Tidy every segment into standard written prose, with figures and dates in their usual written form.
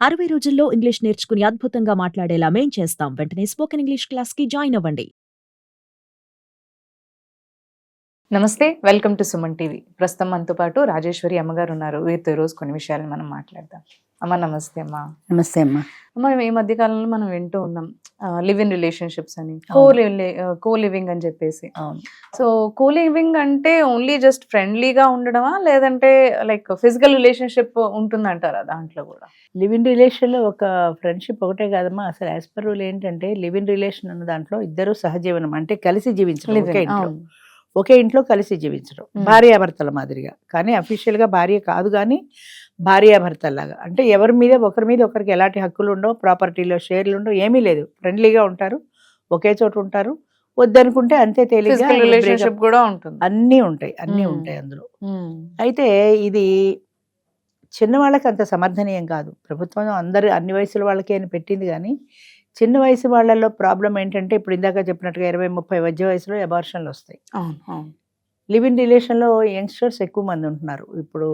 60 రోజుల్లో ఇంగ్లీష్ నేర్చుకుని అద్భుతంగా మాట్లాడేలా మేం చేస్తాం. వెంటనే స్పోకెన్ ఇంగ్లీష్ క్లాస్‌కి జాయిన్ అవ్వండి. నమస్తే, వెల్కమ్ టు సుమన్ టీవీ. ప్రస్తుతం మనతో పాటు రాజేశ్వరి అమ్మగారు ఉన్నారు. వీరితో ఈరోజు కొన్ని విషయాలను మనం మాట్లాడదాం. అమ్మ నమస్తే. అమ్మా నమస్తే అమ్మా. అమ్మ, ఈ మధ్య కాలంలో మనం వింటూ ఉన్నాం లివ్ ఇన్ రిలేషన్షిప్స్ అని, కో లివింగ్ అని చెప్పేసి. అవును. సో కో లివింగ్ అంటే ఓన్లీ జస్ట్ ఫ్రెండ్లీగా ఉండడమా, లేదంటే లైక్ ఫిజికల్ రిలేషన్షిప్ ఉంటుందంటారా దాంట్లో కూడా? లివ్ ఇన్ రిలేషన్లో ఒక ఫ్రెండ్షిప్ ఒకటే కాదమ్మా. అసలు యాజ్ పర్ రూల్ ఏంటంటే లివ్ ఇన్ రిలేషన్ అన్న దాంట్లో ఇద్దరు సహజీవనం, అంటే కలిసి జీవించడం. ఒకే ఇంట్లో కలిసి జీవించడం, భార్యాభర్తల మాదిరిగా. కానీ అఫీషియల్గా భార్య కాదు, కానీ భార్యాభర్తలాగా. అంటే ఒకరి మీద ఒకరికి ఎలాంటి హక్కులు ఉండవు, ప్రాపర్టీలో షేర్లు ఉండవు, ఏమీ లేదు. ఫ్రెండ్లీగా ఉంటారు, ఒకే చోట ఉంటారు. వద్దనుకుంటే అంతే తేలిగ్గా రిలేషన్షిప్ కూడా ఉంటుంది. అన్నీ ఉంటాయి అందులో. అయితే ఇది చిన్నవాళ్ళకి అంత సమర్థనీయం కాదు. ప్రభుత్వం అన్ని వయసుల వాళ్ళకి అని పెట్టింది, కానీ చిన్న వయసు వాళ్ళల్లో ప్రాబ్లం ఏంటంటే, ఇప్పుడు ఇందాక చెప్పినట్టుగా 20-30 మధ్య వయసులో అబార్షన్లు వస్తాయి. లివ్ ఇన్ రిలేషన్లో యంగ్స్టర్స్ ఎక్కువ మంది ఉంటున్నారు. ఇప్పుడు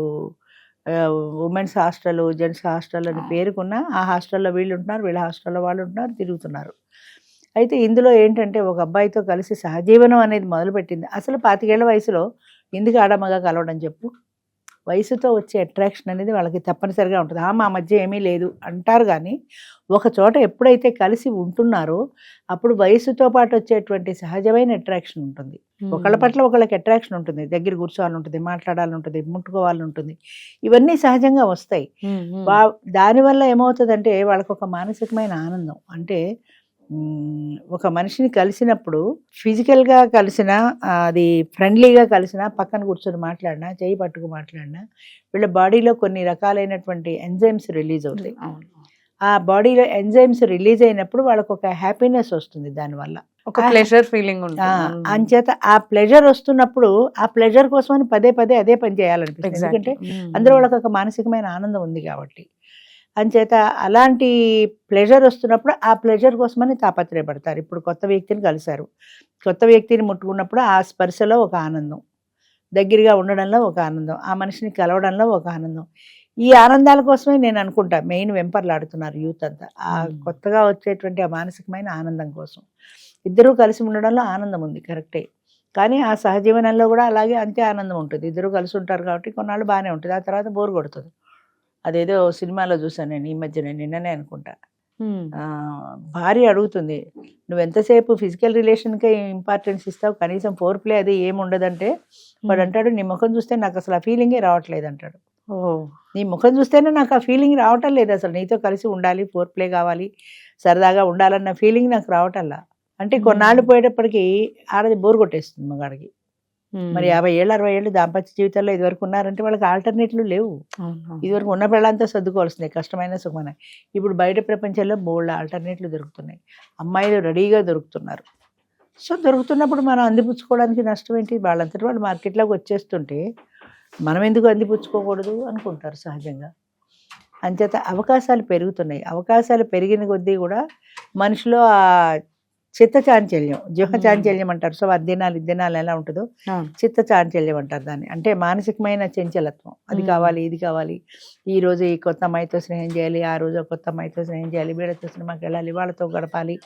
ఉమెన్స్ హాస్టల్, జెంట్స్ హాస్టల్ అని పేరుకున్న ఆ హాస్టల్లో వీళ్ళు ఉంటున్నారు, వీళ్ళ హాస్టల్లో వాళ్ళు ఉంటున్నారు, తిరుగుతున్నారు. అయితే ఇందులో ఏంటంటే, ఒక అబ్బాయితో కలిసి సహజీవనం అనేది మొదలుపెట్టింది. అసలు 25 ఏళ్ల వయసులో ఎందుకు ఆడమగా కలవడం చెప్పు? వయసుతో వచ్చే అట్రాక్షన్ అనేది వాళ్ళకి తప్పనిసరిగా ఉంటుంది. మా మధ్య ఏమీ లేదు అంటారు, కానీ ఒక చోట ఎప్పుడైతే కలిసి ఉంటున్నారో అప్పుడు వయసుతో పాటు వచ్చేటువంటి సహజమైన అట్రాక్షన్ ఉంటుంది. ఒకళ్ళ పట్ల ఒకళ్ళకి అట్రాక్షన్ ఉంటుంది, దగ్గర కూర్చోవాలని ఉంటుంది, మాట్లాడాలని ఉంటుంది, ముట్టుకోవాలని ఉంటుంది. ఇవన్నీ సహజంగా వస్తాయి. దానివల్ల ఏమవుతుందంటే వాళ్ళకు ఒక మానసికమైన ఆనందం. అంటే ఒక మనిషిని కలిసినప్పుడు ఫిజికల్గా కలిసినా, అది ఫ్రెండ్లీగా కలిసినా, పక్కన కూర్చొని మాట్లాడినా, చేయి పట్టుకు మాట్లాడినా, వీళ్ళ బాడీలో కొన్ని రకాలైనటువంటి ఎంజైమ్స్ రిలీజ్ అవుతాయి. ఆ బాడీలో ఎంజైమ్స్ రిలీజ్ అయినప్పుడు వాళ్ళకు ఒక హ్యాపీనెస్ వస్తుంది. దానివల్ల ఒక ప్లెజర్ ఫీలింగ్ ఉంటుంది. అంచేత ఆ ప్లెజర్ వస్తున్నప్పుడు ఆ ప్లెజర్ కోసమని పదే అదే పని చేయాలనిపిస్తుంది. ఎందుకంటే అందులో వాళ్ళకి ఒక మానసికమైన ఆనందం ఉంది కాబట్టి. అంచేత అలాంటి ప్లెజర్ వస్తున్నప్పుడు ఆ ప్లెజర్ కోసమని తాపత్రయపడతారు. ఇప్పుడు కొత్త వ్యక్తిని కలిశారు, కొత్త వ్యక్తిని ముట్టుకున్నప్పుడు ఆ స్పర్శలో ఒక ఆనందం, దగ్గరగా ఉండడంలో ఒక ఆనందం, ఆ మనిషిని కలవడంలో ఒక ఆనందం. ఈ ఆనందాల కోసమే నేను అనుకుంటా మెయిన్ వెంపర్లాడుతున్నారు యూత్ అంతా. ఆ కొత్తగా వచ్చేటువంటి ఆ మానసికమైన ఆనందం కోసం. ఇద్దరూ కలిసి ఉండడంలో ఆనందం ఉంది, కరెక్టే. కానీ ఆ సహజీవనంలో కూడా అలాగే అంతే ఆనందం ఉంటుంది. ఇద్దరు కలిసి ఉంటారు కాబట్టి కొన్నాళ్ళు బాగానే ఉంటుంది, ఆ తర్వాత బోర్ కొడుతుంది. అదేదో సినిమాలో చూసాను నేను ఈ మధ్యనే, నిన్ననే అనుకుంటా. భార్య అడుగుతుంది, నువ్వు ఎంతసేపు ఫిజికల్ రిలేషన్కే ఇంపార్టెన్స్ ఇస్తావు, కనీసం ఫోర్ ప్లే అది ఏముండదంటే, వాడు అంటాడు, నీ ముఖం చూస్తే నాకు అసలు ఆ ఫీలింగే రావట్లేదు అంటాడు. నీ ముఖం చూస్తేనే నాకు ఆ ఫీలింగ్ రావటం లేదు, అసలు నీతో కలిసి ఉండాలి, ఫోర్ ప్లే కావాలి, సరదాగా ఉండాలన్న ఫీలింగ్ నాకు రావటంలా. అంటే కొన్నాళ్ళు పోయేటప్పటికి ఆడది బోర్ కొట్టేస్తుంది మగాడికి. మరి 50 ఏళ్ళు 60 ఏళ్ళు దాంపత్య జీవితంలో ఇదివరకు ఉన్నారంటే వాళ్ళకి ఆల్టర్నేట్లు లేవు. ఇదివరకు ఉన్న పిల్లలంతా సర్దుకోవాల్సిందే, కష్టమైన సుఖమైన. ఇప్పుడు బయట ప్రపంచంలో బోల్డ్ ఆల్టర్నేట్లు దొరుకుతున్నాయి, అమ్మాయిలు రెడీగా దొరుకుతున్నారు. సో దొరుకుతున్నప్పుడు మనం అందిపుచ్చుకోవడానికి నష్టం ఏంటి? వాళ్ళంతటి వాళ్ళు మార్కెట్లోకి వచ్చేస్తుంటే మనం ఎందుకు అందిపుచ్చుకోకూడదు అనుకుంటారు సహజంగా. అంచేత అవకాశాలు పెరుగుతున్నాయి. అవకాశాలు పెరిగిన కొద్దీ కూడా మనిషిలో ఆ చిత్త చాంచల్యం, జ్యోహ చాంచల్యం అంటారు. సో ఇద్దినాలు ఎలా ఉంటుందో చిత్త చాంచల్యం అంటారు దాన్ని. అంటే మానసికమైన చంచలత్వం, అది కావాలి, ఇది కావాలి, ఈ రోజు ఈ కొత్త అమ్మాయితో స్నేహం చేయాలి, ఆ రోజు కొత్త అమ్మాయితో స్నేహం చేయాలి, వీళ్ళతో సినిమాకి వెళ్ళాలి, వాళ్ళతో గడపాలి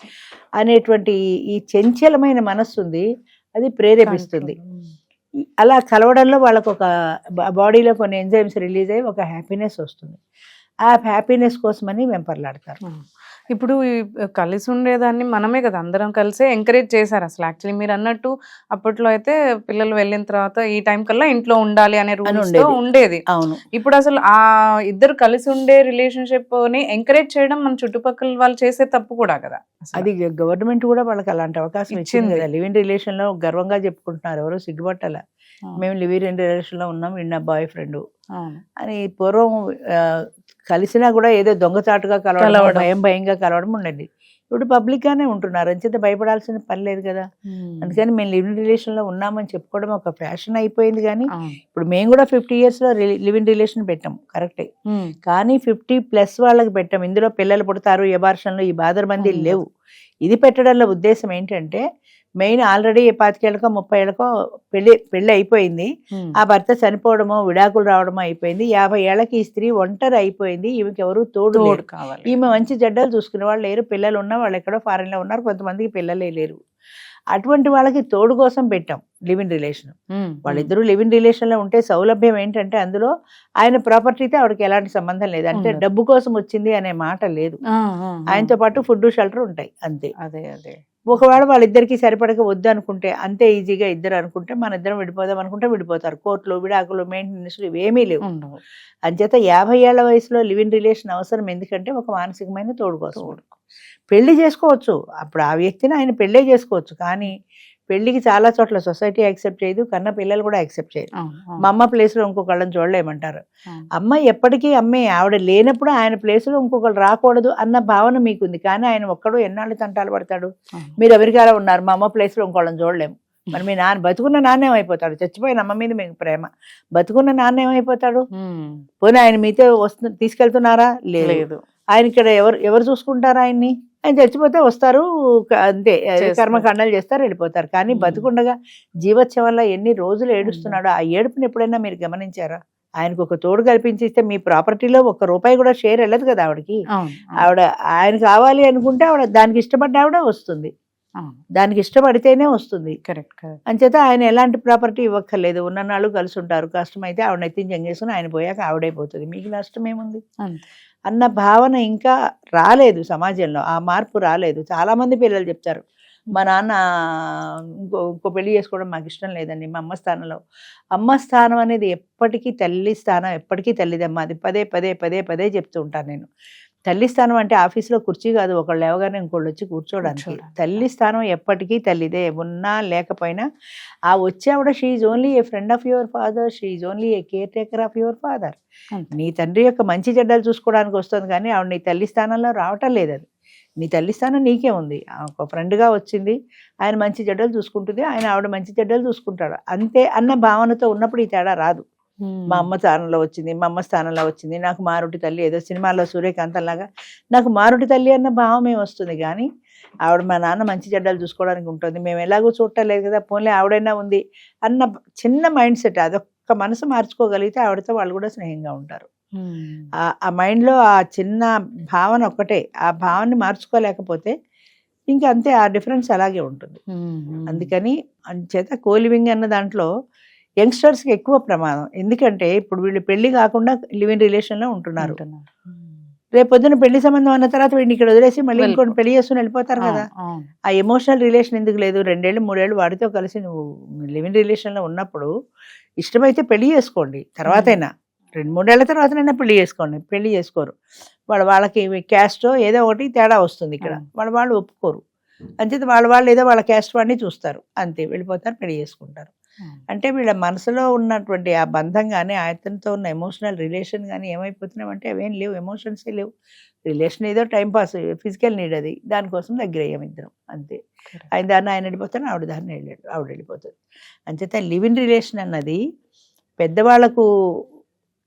అనేటువంటి ఈ చంచలమైన మనస్సు ఉంది, అది ప్రేరేపిస్తుంది. అలా కలవడంలో వాళ్ళకు ఒక బాడీలో కొన్ని ఎంజైమ్స్ రిలీజ్ అయ్యి ఒక హ్యాపీనెస్ వస్తుంది. ఆ హ్యాపీనెస్ కోసమని వెంపర్లాడతారు. ఇప్పుడు కలిసి ఉండేదాన్ని మనమే కదా అందరం కలిసే ఎంకరేజ్ చేశారు. అసలు యాక్చువల్లీ మీరు అన్నట్టు అప్పట్లో అయితే పిల్లలు వెళ్ళిన తర్వాత ఈ టైం కల్లా ఇంట్లో ఉండాలి అనే రూల్స్ ఉండేది. అవును. ఇప్పుడు అసలు ఆ ఇద్దరు కలిసి ఉండే రిలేషన్షిప్ ని ఎంకరేజ్ చేయడం మన చుట్టుపక్కల వాళ్ళు చేసే తప్పు కూడా కదా. అది గవర్నమెంట్ కూడా వాళ్ళకి అలాంటి అవకాశం ఇచ్చింది కదా. లివ్ ఇన్ రిలేషన్ లో గర్వంగా చెప్పుకుంటున్నారు, ఎవరు సిగ్గుపట్టాల. మేము లివ్ ఇన్ రిలేషన్ లో ఉన్నాం, ఈయన బాయ్ ఫ్రెండ్ అని. పూర్వం కలిసినా కూడా ఏదో దొంగచాటుగా కలవడం, భయంగా కలవడం ఉండేది. ఇప్పుడు పబ్లిక్ గానే ఉంటున్నారు, అంచేత భయపడాల్సిన పని లేదు కదా. అందుకని మేము లివ్ ఇన్ రిలేషన్ లో ఉన్నామని చెప్పుకోవడం ఒక ఫ్యాషన్ అయిపోయింది. కానీ ఇప్పుడు మేము కూడా 50 years లో లివ్ ఇన్ రిలేషన్ పెట్టాం, కరెక్టే. కానీ 50+ వాళ్ళకి పెట్టాం. ఇందులో పిల్లలు పుడతారు, అబార్షన్లు, ఈ బాధరబందీ లేవు. ఇది పెట్టడంలో ఉద్దేశం ఏంటంటే మెయిన్ ఆల్రెడీ 25 ఏళ్ళకో 30 ఏళ్ళకో పెళ్ళి అయిపోయింది, ఆ భర్త చనిపోవడమో విడాకులు రావడమో అయిపోయింది, 50 ఏళ్ళకి ఈ స్త్రీ ఒంటరి అయిపోయింది, ఈమెకి ఎవరు తోడు కావాలి. ఈమె మంచి జడ్డలు చూసుకునే వాళ్ళు లేరు, పిల్లలు ఉన్న వాళ్ళు ఎక్కడో ఫారెన్లో ఉన్నారు, కొంతమందికి పిల్లలే లేరు. అటువంటి వాళ్ళకి తోడు కోసం పెట్టాం లివ్ ఇన్ రిలేషన్. వాళ్ళిద్దరూ లివ్ ఇన్ రిలేషన్లో ఉంటే సౌలభ్యం ఏంటంటే అందులో ఆయన ప్రాపర్టీతో ఆవిడకి ఎలాంటి సంబంధం లేదు, అంటే డబ్బు కోసం వచ్చింది అనే మాట లేదు, ఆయనతో పాటు ఫుడ్ షెల్టర్ ఉంటాయి అంతే. అదే అదే ఒకవేళ వాళ్ళిద్దరికి సరిపడక వద్దు అనుకుంటే, అంతే ఈజీగా ఇద్దరు అనుకుంటే మన ఇద్దరం విడిపోదాం అనుకుంటే విడిపోతారు. కోర్టులు విడాకులు మెయింటెనెన్స్ ఇవేమీ లేవు. అంచేత 50 ఏళ్ల వయసులో లివ్ ఇన్ రిలేషన్ అవసరం ఎందుకంటే ఒక మానసికమైన తోడు కోసం. పెళ్లి చేసుకోవచ్చు, అప్పుడు ఆ వ్యక్తిని ఆయన పెళ్ళే చేసుకోవచ్చు, కానీ పెళ్లికి చాలా చోట్ల సొసైటీ యాక్సెప్ట్ చేయదు, కన్నా పిల్లలు కూడా యాక్సెప్ట్ చేయదు. మా అమ్మ ప్లేస్లో ఇంకొకళ్ళని చూడలేమంటారు. అమ్మ ఎప్పటికీ అమ్మే, ఆవిడ లేనప్పుడు ఆయన ప్లేస్లో ఇంకొకళ్ళు రాకూడదు అన్న భావన మీకుంది, కానీ ఆయన ఒక్కడు ఎన్నాళ్ళు తంటాలు పడతాడు. మీరు అమెరికాలో ఉన్నారు, మా అమ్మ ప్లేస్లో ఇంకోళ్ళని చూడలేము, మరి మీ నాన్న బతుకున్న నాన్న ఏమైపోతాడు? చచ్చిపోయిన అమ్మ మీద మీకు ప్రేమ, బతుకున్న నాన్న ఏమైపోతాడు? పోనీ ఆయన మీతో తీసుకెళ్తున్నారా? లేదు. ఆయన ఇక్కడ ఎవరు చూసుకుంటారా ఆయన్ని? ఆయన చచ్చిపోతే వస్తారు అంతే, కర్మకాండాలు చేస్తారు వెళ్ళిపోతారు, కానీ బతుకుండగా జీవోత్సవం వల్ల ఎన్ని రోజులు ఏడుస్తున్నాడో ఆ ఏడుపుని ఎప్పుడైనా మీరు గమనించారా? ఆయనకు ఒక తోడు కల్పించిస్తే మీ ప్రాపర్టీలో ₹1 కూడా షేర్ వెళ్ళదు కదా ఆవిడకి. ఆవిడ ఆయన కావాలి అనుకుంటే ఆవిడ దానికి ఇష్టపడ్డ ఆవిడ వస్తుంది, దానికి ఇష్టపడితేనే వస్తుంది. కరెక్ట్. అంచేత ఆయన ఎలాంటి ప్రాపర్టీ ఇవ్వక్కర్లేదు, ఉన్ననాళ్ళు కలిసి ఉంటారు, కష్టమైతే ఆవిడ నెత్తిని జంగేసుకుని ఆయన పోయాక ఆవిడైపోతుంది, మీకు నష్టం ఏముంది అన్న భావన ఇంకా రాలేదు సమాజంలో, ఆ మార్పు రాలేదు. చాలామంది పిల్లలు చెప్తారు, మా నాన్న ఇంకో పెళ్లి చేసుకోవడం మాకు ఇష్టం లేదండి, మా అమ్మ స్థానంలో. అమ్మ స్థానం అనేది ఎప్పటికీ తల్లి స్థానం, ఎప్పటికీ తల్లిదమ్మ, అది పదే పదే పదే పదే చెప్తూ ఉంటాను నేను. తల్లి స్థానం అంటే ఆఫీస్లో కుర్చీ కాదు, ఒకళ్ళు లేవగానే ఇంకోళ్ళు వచ్చి కూర్చోడానికి. తల్లి స్థానం ఎప్పటికీ తల్లిదే, ఉన్నా లేకపోయినా. ఆ వచ్చే ఆవిడ she is only A friend of your father, she is only A care taker of your father. నీ తండ్రి యొక్క మంచి చెడ్డలు చూసుకోవడానికి వస్తుంది, కానీ ఆవిడ నీ తల్లి స్థానంలో రావటం లేదు. అది నీ తల్లి స్థానం నీకే ఉంది, ఒక ఫ్రెండ్గా వచ్చింది, ఆయన మంచి చెడ్డలు చూసుకుంటుంది, ఆయన ఆవిడ మంచి చెడ్డలు చూసుకుంటాడు అంతే అన్న భావనతో ఉన్నప్పుడు ఈ తేడా రాదు. మా అమ్మ స్థానంలో వచ్చింది, మా అమ్మ స్థానంలో వచ్చింది, నాకు మారుటి తల్లి, ఏదో సినిమాలో సూర్యకాంతంలాగా నాకు మారుటి తల్లి అన్న భావమే వస్తుంది, కానీ ఆవిడ మా నాన్న మంచి చెడ్డలు చూసుకోవడానికి ఉంటుంది, మేము ఎలాగో చూడటం లేదు కదా, పోన్లే ఆవిడైనా ఉంది అన్న చిన్న మైండ్ సెట్, అదొక్క మనసు మార్చుకోగలిగితే ఆవిడతో వాళ్ళు కూడా స్నేహంగా ఉంటారు. ఆ మైండ్లో ఆ చిన్న భావన ఒక్కటే, ఆ భావనని మార్చుకోలేకపోతే ఇంకా అంతే, ఆ డిఫరెన్స్ అలాగే ఉంటుంది. అందుకని అంచేత కోలివింగ్ అన్న దాంట్లో యంగ్స్టర్స్కి ఎక్కువ ప్రమాదం, ఎందుకంటే ఇప్పుడు వీళ్ళు పెళ్లి కాకుండా లివ్ ఇన్ రిలేషన్లో ఉంటున్నారు. రేపు పొద్దున పెళ్లి సంబంధం అన్న తర్వాత వీడిని ఇక్కడ వదిలేసి మళ్ళీ ఇంకోటి పెళ్లి చేసుకుని వెళ్ళిపోతారు కదా. ఆ ఎమోషనల్ రిలేషన్ ఎందుకు లేదు? 2 ఏళ్ళు 3 ఏళ్ళు వాడితో కలిసి నువ్వు లివ్ ఇన్ రిలేషన్లో ఉన్నప్పుడు ఇష్టమైతే పెళ్లి చేసుకోండి, తర్వాతైనా 2-3 ఏళ్ల తర్వాతనైనా పెళ్లి చేసుకోండి. పెళ్లి చేసుకోరు, వాళ్ళకి క్యాస్టో ఏదో ఒకటి తేడా వస్తుంది ఇక్కడ, వాళ్ళు ఒప్పుకోరు. అంచేత వాళ్ళు ఏదో వాళ్ళ క్యాస్ట్ వాడిని చూస్తారు, అంతే వెళ్ళిపోతారు, పెళ్లి చేసుకుంటారు. అంటే వీళ్ళ మనసులో ఉన్నటువంటి ఆ బంధం కానీ ఆయనతో ఉన్న ఎమోషనల్ రిలేషన్ కానీ ఏమైపోతున్నామంటే అవేం లేవు, ఎమోషన్సే లేవు. రిలేషన్ ఏదో టైంపాస్, ఫిజికల్ నీడ్, అది దానికోసం దగ్గర అయ్యాం ఇద్దరం అంతే. ఆయన దాన్ని ఆయన వెళ్ళిపోతాను, ఆవిడ దాన్ని ఆవిడ వెళ్ళిపోతుంది. అంచేత లివ్ ఇన్ రిలేషన్ అన్నది పెద్దవాళ్ళకు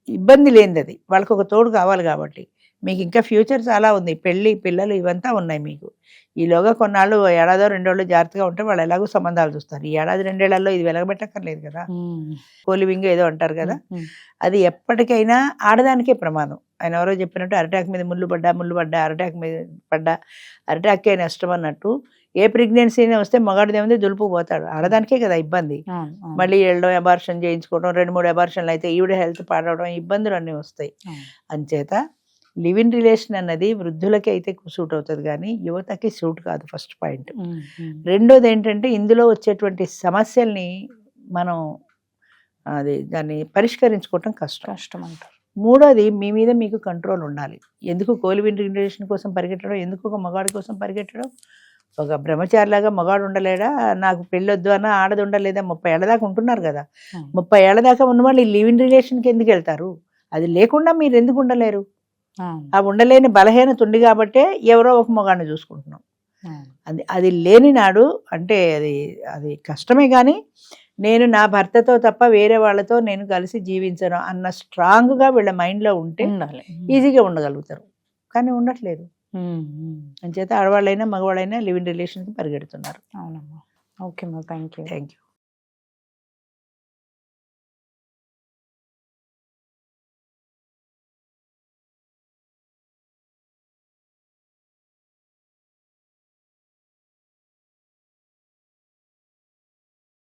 ఇబ్బంది లేనిది, అది వాళ్ళకు ఒక తోడు కావాలి కాబట్టి. మీకు ఇంకా ఫ్యూచర్ చాలా ఉంది, పెళ్ళి పిల్లలు ఇవంతా ఉన్నాయి మీకు. ఈలోగా కొన్నాళ్ళు ఏడాదో 2 ఏళ్ళు జాగ్రత్తగా ఉంటే వాళ్ళు ఎలాగో సంబంధాలు చూస్తారు. ఈ ఏడాది 2 ఏళ్లలో ఇది వెలగబెట్టక్కర్లేదు కదా, కోలివింగ్ ఏదో అంటారు కదా, అది ఎప్పటికైనా ఆడదానికే ప్రమాదం. ఆయన ఎవరో చెప్పినట్టు అరిటాక్ మీద ముళ్ళు పడ్డా అరిటాక్ మీద పడ్డా అరిటాకే నష్టం అన్నట్టు, ఏ ప్రెగ్నెన్సీనే వస్తే మగాడిదేముంది దులుపు పోతాడు, ఆడదానికే కదా ఇబ్బంది. మళ్ళీ వెళ్ళడం, అబార్షన్ చేయించుకోవడం, 2-3 అబార్షన్లు అయితే ఈవిడ హెల్త్ పాడవడం, ఇబ్బందులు అన్నీ వస్తాయి. అంచేత లివ్ ఇన్ రిలేషన్ అన్నది వృద్ధులకి అయితే సూట్ అవుతుంది, కానీ యువతకి సూట్ కాదు, ఫస్ట్ పాయింట్. రెండోది ఏంటంటే ఇందులో వచ్చేటువంటి సమస్యల్ని మనం దాన్ని పరిష్కరించుకోవటం కష్టం అంటారు. మూడోది మీ మీద మీకు కంట్రోల్ ఉండాలి. ఎందుకు లివ్ ఇన్ రిలేషన్ కోసం పరిగెట్టడం, ఎందుకు ఒక మగాడి కోసం పరిగెట్టడం? ఒక బ్రహ్మచారిలాగా మగాడు ఉండలేడా, నాకు పెళ్ళొద్దు అన్న ఆడది ఉండలేదా? 30 ఏళ్ల దాకా ఉంటున్నారు కదా, 30 ఏళ్ల దాకా ఉన్న వాళ్ళు లివ్ ఇన్ రిలేషన్కి ఎందుకు వెళ్తారు? అది లేకుండా మీరు ఎందుకు ఉండలేరు? ఆ ఉండలేని బలహీనత ఉంది కాబట్టే ఎవరో ఒక మగాడిని చూసుకుంటున్నాం. అది లేని నాడు అంటే అది కష్టమే, కానీ నేను నా భర్తతో తప్ప వేరే వాళ్ళతో నేను కలిసి జీవించను అన్న స్ట్రాంగ్గా వీళ్ళ మైండ్లో ఉంటే ఈజీగా ఉండగలుగుతారు, కానీ ఉండట్లేదు. అంచేత ఆడవాళ్ళైనా మగవాళ్ళైనా లివ్ ఇన్ రిలేషన్కి పరిగెడుతున్నారు. అవునమ్మా. ఓకే అమ్మా, థ్యాంక్ యూ. Thank you.